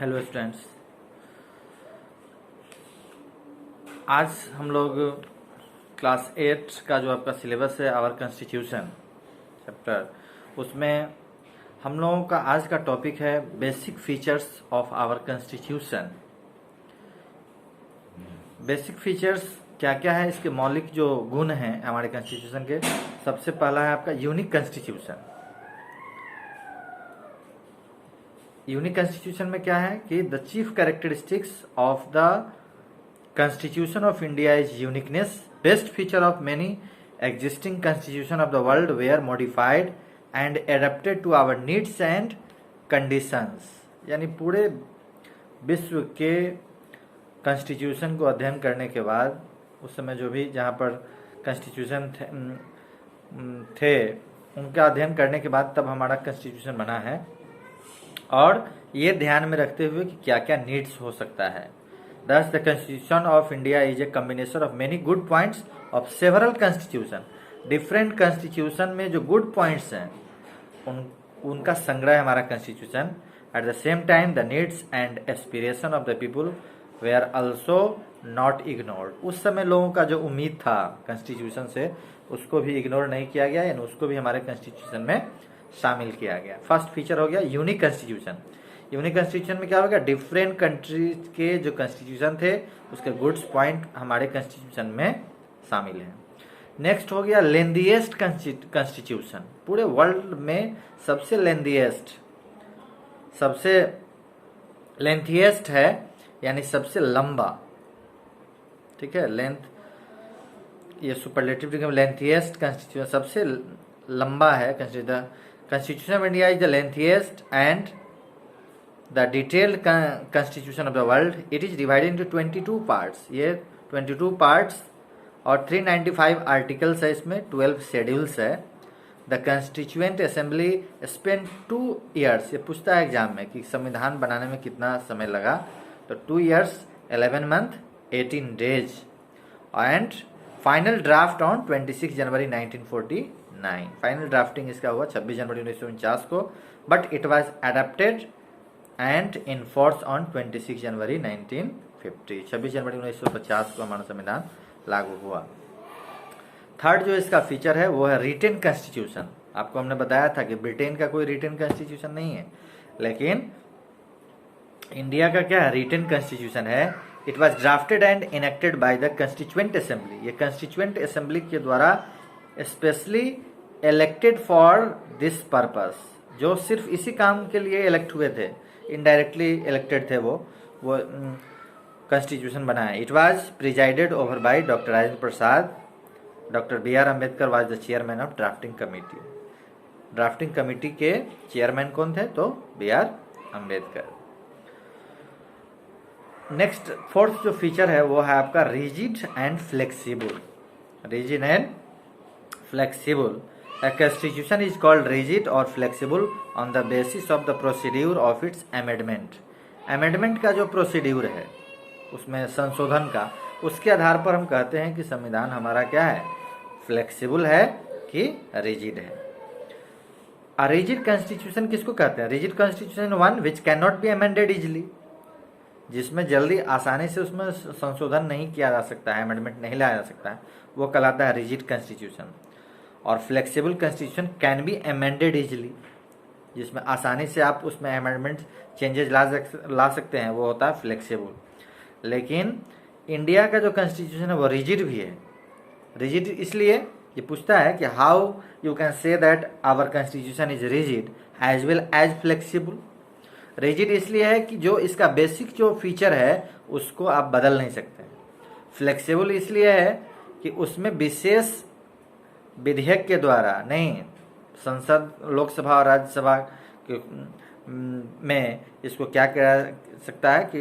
Hello students, आज हम लोग क्लास 8 का जो आपका सिलेबस है आवर कॉन्स्टिट्यूशन चैप्टर, उसमें हम लोगों का आज का टॉपिक है basic features of our constitution. Basic features क्या क्या है, इसके मौलिक जो गुण हैं हमारे कॉन्स्टिट्यूशन के। सबसे पहला है आपका यूनिक कॉन्स्टिट्यूशन। यूनिक कॉन्स्टिट्यूशन में क्या है कि the chief characteristics of the constitution of India is uniqueness, best feature of many existing constitution of the world where modified and adapted to our needs and conditions. यानी पूरे विश्व के constitution को अध्ययन करने के बाद, उस समय जो भी जहाँ पर कॉन्स्टिट्यूशन थे उनका अध्ययन करने के बाद तब हमारा कॉन्स्टिट्यूशन बना है, और ये ध्यान में रखते हुए कि क्या क्या नीड्स हो सकता है। Thus, the Constitution of India is a combination of many good points of several constitution. Different constitution में जो good points हैं उनका संग्रह है हमारा constitution. At the same time, the needs and aspiration of the people were also not ignored. उस समय लोगों का जो उम्मीद था constitution से, उसको भी इग्नोर नहीं किया गया, यानी उसको भी हमारे constitution में शामिल किया गया। फर्स्ट फीचर हो गया यूनिक कॉन्स्टिट्यूशन। यूनिक कॉन्स्टिट्यूशन में क्या होगा, डिफरेंट कंट्रीज के जो कॉन्स्टिट्यूशन थे उसके गुड्स पॉइंट हमारे कॉन्स्टिट्यूशन में शामिल हैं। नेक्स्ट हो गया लेंथीएस्ट कॉन्स्टिट्यूशन। पूरे वर्ल्ड में सबसे लेंथीएस्ट है, यानी सबसे लंबा। ठीक है, लेंथ ये सुपरलेटिव डिग्री में लेंथीएस्ट कॉन्स्टिट्यूशन सबसे लंबा है। Constitution of India is the lengthiest and the detailed constitution of the world. It is divided into 22 parts. ये 22 parts और 395 articles है, इसमें 12 schedules है। The Constituent Assembly spent 2 years. ये पूछता है एग्जाम में कि संविधान बनाने में कितना समय लगा, तो 2 years 11 month 18 days and final draft on 26 January 1949। Final drafting इसका हुआ 26 जनवरी 1949 को, but it was adapted and in force on 26 जनवरी 1950। 26 जनवरी 1950 को हमारा संविधान लागू हुआ। थर्ड जो इसका फीचर है वो है रिटेन कॉन्स्टिट्यूशन। आपको हमने बताया था कि ब्रिटेन का कोई रिटेन कॉन्स्टिट्यूशन नहीं है, लेकिन इंडिया का क्या है, रिटेन कॉन्स्टिट्यूशन है। It was drafted and enacted by the constituent assembly. ये कंस्टिट्यूएंट असेंबली के द्वारा specially elected for this purpose, जो सिर्फ इसी काम के लिए इलेक्ट हुए थे, इनडायरेक्टली इलेक्टेड थे, वो कॉन्स्टिट्यूशन बनाया। It was presided over by doctor Rajendra Prasad. Doctor B R. Ambedkar was the chairman of drafting committee. Drafting committee के चेयरमैन कौन थे, तो बी.आर. अम्बेडकर। नेक्स्ट फोर्थ जो फीचर है वो है आपका rigid and flexible. Rigid and flexible. A constitution is called rigid or flexible on the basis of the procedure of its amendment. Amendment का जो प्रोसीड्यूर है उसमें संशोधन का, उसके आधार पर हम कहते हैं कि संविधान हमारा क्या है, फ्लेक्सिबल है कि रिजिड है। A rigid constitution किसको कहते हैं, rigid constitution one which can not be amended easily, जिसमें जल्दी आसानी से उसमें संशोधन नहीं किया जा सकता है, अमेंडमेंट नहीं लाया जा सकता है, वो कहलाता है रिजिड कॉन्स्टिट्यूशन। और flexible constitution can be amended easily, जिसमें आसानी से आप उसमें अमेंडमेंट चेंजेस ला सकते हैं, वो होता है फ्लेक्सिबल। लेकिन इंडिया का जो कॉन्स्टिट्यूशन है वो रिजिड भी है। रिजिड इसलिए ये पूछता है कि how you can say that our constitution is rigid as well as flexible. Rigid इसलिए है कि जो इसका बेसिक जो फीचर है उसको आप बदल नहीं सकते। फ्लेक्सिबल इसलिए है कि उसमें विशेष विधेयक के द्वारा नहीं, संसद, लोकसभा और राज्यसभा में इसको क्या किया सकता है कि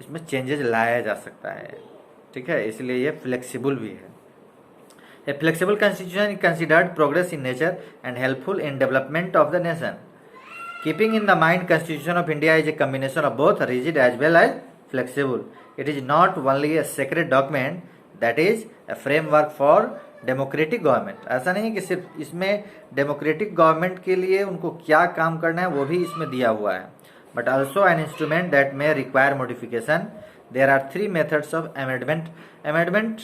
इसमें चेंजेस लाया जा सकता है। ठीक है, इसलिए ये फ्लेक्सिबल भी है। A flexible constitution is considered progress in nature and helpful in development of the nation. Keeping in the mind constitution of India is a combination of both rigid as well as flexible. It is not only a sacred document, that is a framework for democratic government. ऐसा नहीं है कि सिर्फ इसमें democratic government के लिए उनको क्या काम करना है वो भी इसमें दिया हुआ है, but also an instrument that may require modification. There are three methods of amendment. Amendment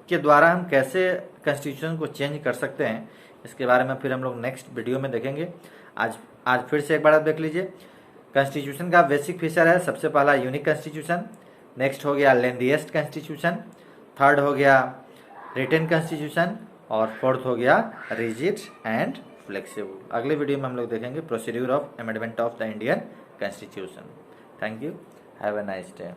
के द्वारा हम कैसे कॉन्स्टिट्यूशन को चेंज कर सकते हैं, इसके बारे में फिर हम लोग नेक्स्ट वीडियो में देखेंगे। आज फिर से एक बार आप देख लीजिए। कॉन्स्टिट्यूशन का बेसिक फीचर है, सबसे पहला यूनिक कॉन्स्टिट्यूशन, नेक्स्ट हो गया लेंथीएस्ट कॉन्स्टिट्यूशन, थर्ड हो गया रिटन कॉन्स्टिट्यूशन, और फोर्थ हो गया रिजिड एंड फ्लेक्सिबल। अगले वीडियो में हम लोग देखेंगे procedure of amendment of the Indian constitution. Thank you, have a nice day.